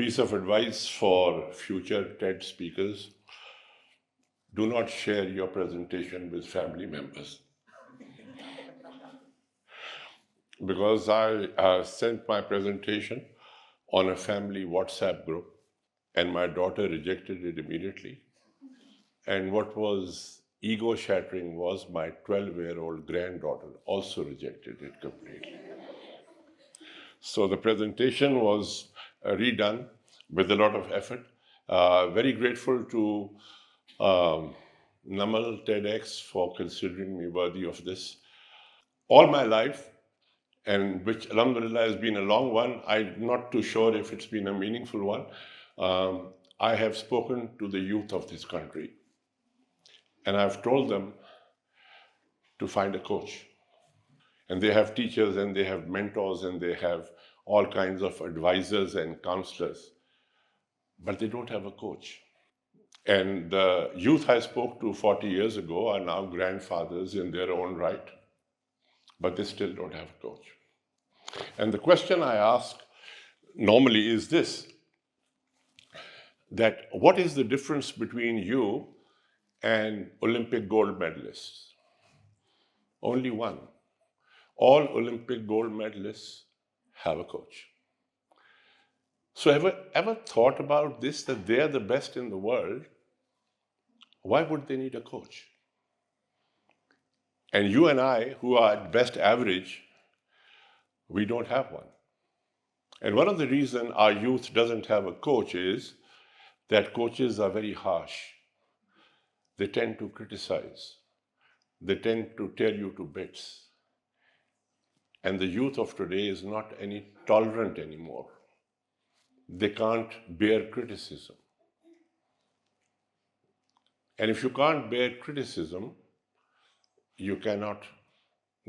piece of advice for future TED speakers: do not share your presentation with family members. Because I sent my presentation on a family WhatsApp group, and my daughter rejected it immediately. And what was ego-shattering was my 12-year-old granddaughter also rejected it completely. So the presentation was redone with a lot of effort. Very grateful to Namal TEDx for considering me worthy of this. All my life, and which alhamdulillah has been a long one, I'm not too sure if it's been a meaningful one, I have spoken to the youth of this country, and I've told them to find a coach. And they have teachers, and they have mentors, and they have all kinds of advisors and counselors, but they don't have a coach. And the youth I spoke to 40 years ago are now grandfathers in their own right, but they still don't have a coach. And the question I ask normally is this, that what is the difference between you and Olympic gold medalists? Only one. All Olympic gold medalists have a coach. So ever thought about this, that they are the best in the world? Why would they need a coach? And you and I, who are at best average, we don't have one. And one of the reasons our youth doesn't have a coach is that coaches are very harsh. They tend to criticize. They tend to tear you to bits. And the youth of today is not any tolerant anymore. They can't bear criticism. And if you can't bear criticism, you cannot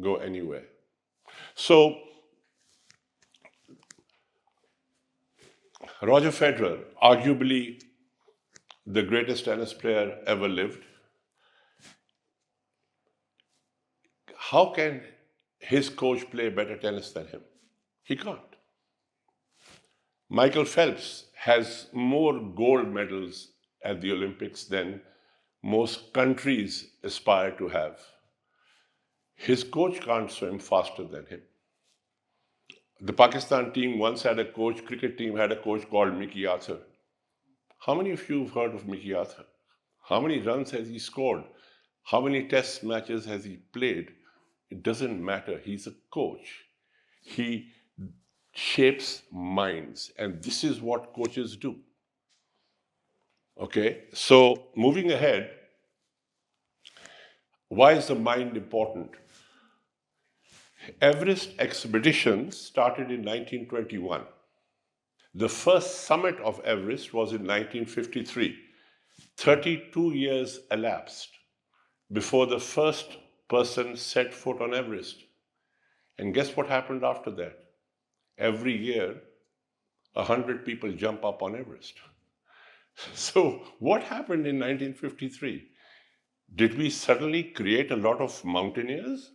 go anywhere. So, Roger Federer, arguably the greatest tennis player ever lived, how can his coach play better tennis than him? He can't. Michael Phelps has more gold medals at the Olympics than most countries aspire to have. His coach can't swim faster than him. The Pakistan team once had a coach, cricket team had a coach called Mickey Arthur. How many of you have heard of Mickey Arthur? How many runs has he scored? How many test matches has he played? It doesn't matter. He's a coach. He shapes minds, and this is what coaches do. Okay, so moving ahead, why is the mind important? Everest expedition started in 1921. The first summit of Everest was in 1953. 32 years elapsed before the first person set foot on Everest. And guess what happened after that? Every year, 100 people jump up on Everest. So what happened in 1953? Did we suddenly create a lot of mountaineers?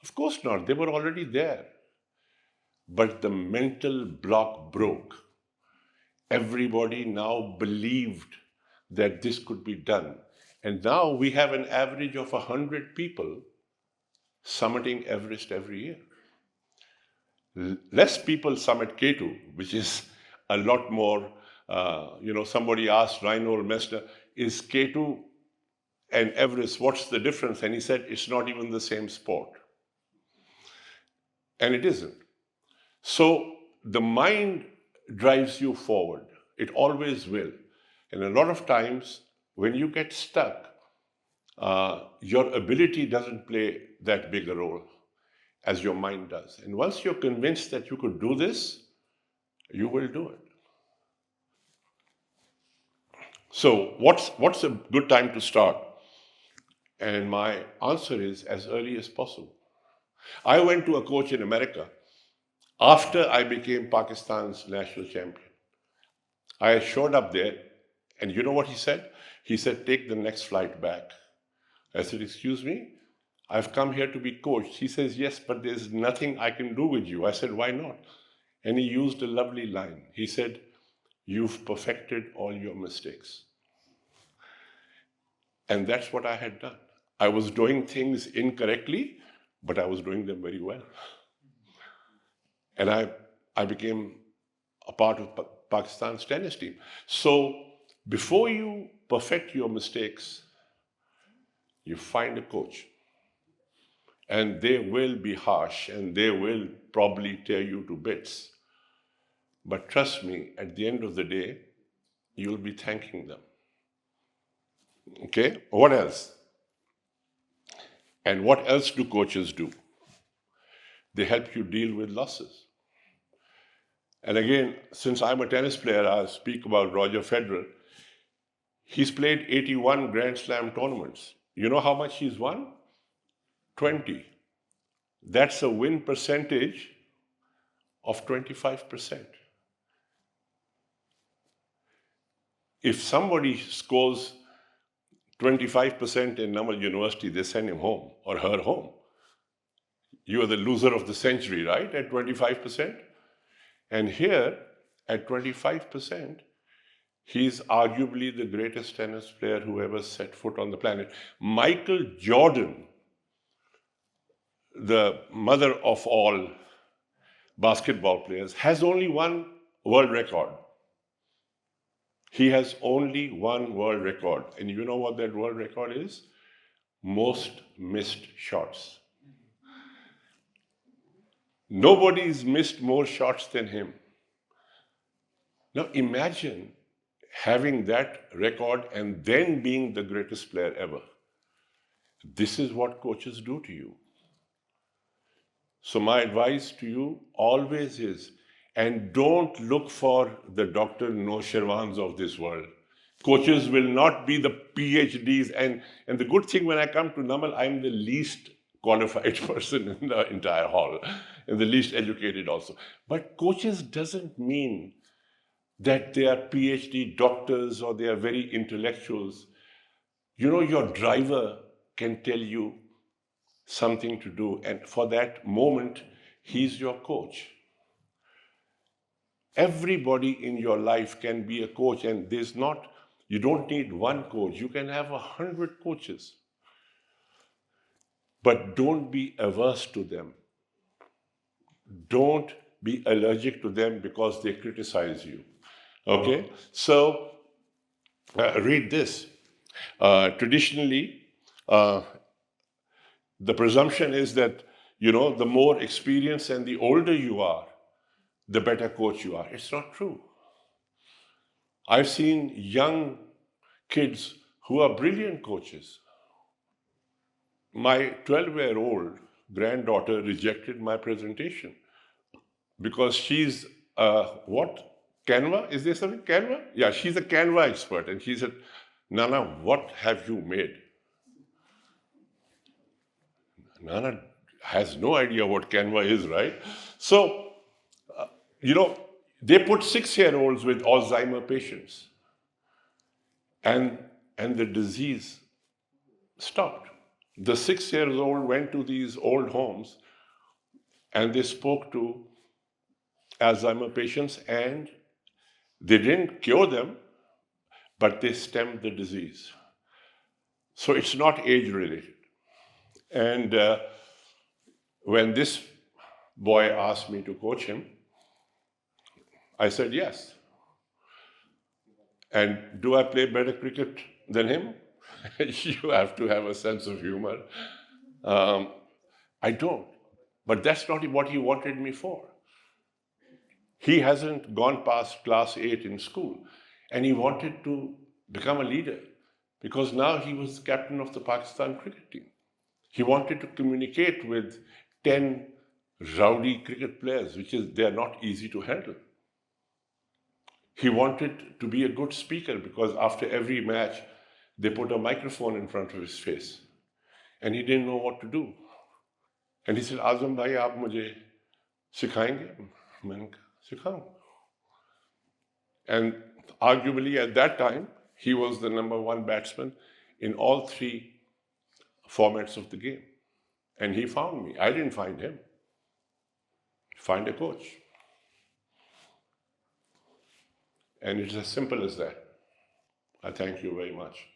Of course not. They were already there. But the mental block broke. Everybody now believed that this could be done. And now we have an average of 100 people summiting Everest every year. Less people summit K2, which is a lot more, somebody asked Reinhold Messner, is K2 and Everest, what's the difference? And he said, it's not even the same sport. And it isn't. So the mind drives you forward. It always will. And a lot of times, when you get stuck, your ability doesn't play that big a role as your mind does. And once you're convinced that you could do this, you will do it. So what's a good time to start? And my answer is as early as possible. I went to a coach in America after I became Pakistan's national champion. I showed up there, and you know what he said? He said, take the next flight back. I said, excuse me? I've come here to be coached. He says, yes, but there's nothing I can do with you. I said, why not? And he used a lovely line. He said, you've perfected all your mistakes. And that's what I had done. I was doing things incorrectly, but I was doing them very well. And I became a part of Pakistan's tennis team. So before you perfect your mistakes, you find a coach. And they will be harsh and they will probably tear you to bits. But trust me, at the end of the day, you'll be thanking them. Okay? What else? And what else do coaches do? They help you deal with losses. And again, since I'm a tennis player, I'll speak about Roger Federer. He's played 81 Grand Slam tournaments. You know how much he's won? 20. That's a win percentage of 25%. If somebody scores 25% in Namal University, they send him home or her home. You are the loser of the century, right? At 25%. And here, at 25%, he's arguably the greatest tennis player who ever set foot on the planet. Michael Jordan, the mother of all basketball players, has only one world record. He has only one world record. And you know what that world record is? Most missed shots. Nobody's missed more shots than him. Now imagine having that record and then being the greatest player ever. This is what coaches do to you. So my advice to you always is, and don't look for the Dr. Noshirwans of this world. Coaches will not be the PhDs. And the good thing when I come to Namal, I'm the least qualified person in the entire hall and the least educated also. But coaches doesn't mean that they are PhD doctors or they are very intellectuals. You know, your driver can tell you something to do, and for that moment, he's your coach. Everybody in your life can be a coach, and you don't need one coach. You can have 100 coaches. But don't be averse to them. Don't be allergic to them because they criticize you. Okay? So, read this. Traditionally, the presumption is that, the more experienced and the older you are, the better coach you are. It's not true. I've seen young kids who are brilliant coaches. My 12-year-old granddaughter rejected my presentation because she's what? Canva? Is there something? Canva? Yeah, she's a Canva expert. And she said, Nana, what have you made? Nana has no idea what Canva is, right? So, they put 6-year-olds with Alzheimer patients. And the disease stopped. The 6-year-old went to these old homes and they spoke to Alzheimer patients, and they didn't cure them, but they stemmed the disease. So it's not age-related. And when this boy asked me to coach him, I said yes. And do I play better cricket than him? You have to have a sense of humor. I don't. But that's not what he wanted me for. He hasn't gone past class 8 in school. And he wanted to become a leader because now he was captain of the Pakistan cricket team. He wanted to communicate with 10 rowdy cricket players, they're not easy to handle. He wanted to be a good speaker because after every match, they put a microphone in front of his face. And he didn't know what to do. And he said, Azam bhai, aap mujhe sikhayenge? Maine kaha, sikhaunga. And arguably at that time, he was the number 1 batsman in all 3 formats of the game. And he found me. I didn't find him. Find a coach. And it's as simple as that. I thank you very much.